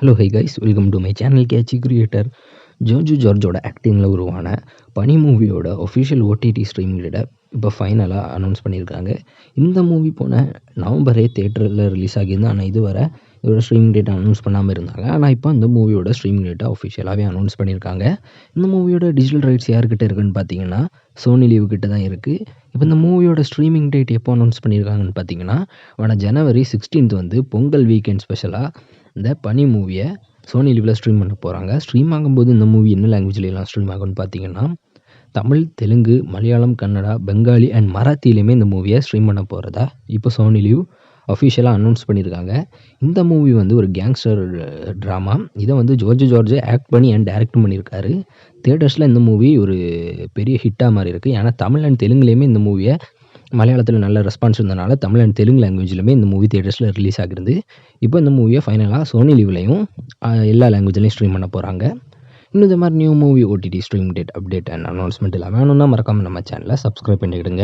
Hello hi guys, welcome to my channel. Catchy creator Joju ஜார்ஜோட ஆக்டிங்கில் உருவான பனி மூவியோட ஒஃபிஷியல் ஓடிடி ஸ்ட்ரீமிங் டேட்டை இப்போ ஃபைனலாக அனௌன்ஸ் பண்ணியிருக்காங்க. இந்த மூவி போன நவம்பரே தேட்டரில் ரிலீஸ் ஆகியிருந்தது. ஆனால் இதுவரை இதோட ஸ்ட்ரீமிங் டேட்டை அனௌன்ஸ் பண்ணாமல் இருந்தாங்க. ஆனால் இப்போ அந்த மூவியோட ஸ்ட்ரீமிங் டேட்டை ஒஃபிஷியலாகவே அனௌன்ஸ் பண்ணியிருக்காங்க. இந்த மூவியோட டிஜிட்டல் ரைட்ஸ் யார்கிட்ட இருக்குன்னு பார்த்தீங்கன்னா சோனி லிவ் கிட்ட தான் இருக்குது. இப்போ இந்த மூவியோட ஸ்ட்ரீமிங் டேட் எப்போ அனௌன்ஸ் பண்ணியிருக்காங்கன்னு பார்த்தீங்கன்னா வர ஜனவரி 16 வந்து பொங்கல் வீக்கெண்ட் ஸ்பெஷலாக இந்த பனி மூவியை சோனி லிவில் ஸ்ட்ரீம் பண்ண போகிறாங்க. ஸ்ட்ரீம் ஆகும்போது இந்த மூவி என்ன லாங்குவேஜ்லாம் ஸ்ட்ரீம் ஆகும்னு பார்த்தீங்கன்னா தமிழ், தெலுங்கு, மலையாளம், கன்னடா, பெங்காலி அண்ட் மராத்தியிலையுமே இந்த மூவியை ஸ்ட்ரீம் பண்ண போகிறதா இப்போ சோனி லிவ் அஃபிஷியலாக அனௌன்ஸ் பண்ணியிருக்காங்க. இந்த மூவி வந்து ஒரு கேங்ஸ்டர் ட்ராமா. இதை வந்து ஜோர்ஜு ஜார்ஜ் ஆக்ட் பண்ணி அண்ட் டைரக்டும் பண்ணியிருக்காரு. தியேட்டர்ஸில் இந்த மூவி ஒரு பெரிய ஹிட்டாக மாதிரி இருக்குது. ஏன்னா தமிழ் அண்ட் தெலுங்குலேயுமே இந்த மூவியை மலையாளத்தில் நல்ல ரெஸ்பான்ஸ் இருந்தனால தமிழ் அண்ட் தெலுங்கு லாங்குவேஜ்லையுமே இந்த மூவி தியேட்டர்ஸில் ரிலீஸ் ஆகிருந்து. இப்போ இந்த மூவியை ஃபைனலாக சோனி லிவ்லையும் எல்லா லாங்குவேஜ்லையும் ஸ்ட்ரீம் பண்ண போகிறாங்க. இன்னும் இந்த மாதிரி new movie OTT stream date update and announcement எல்லாம் வேணும்னா மறக்காமல் நம்ம சேனலை சப்ஸ்கிரைப் பண்ணிவிடுங்க.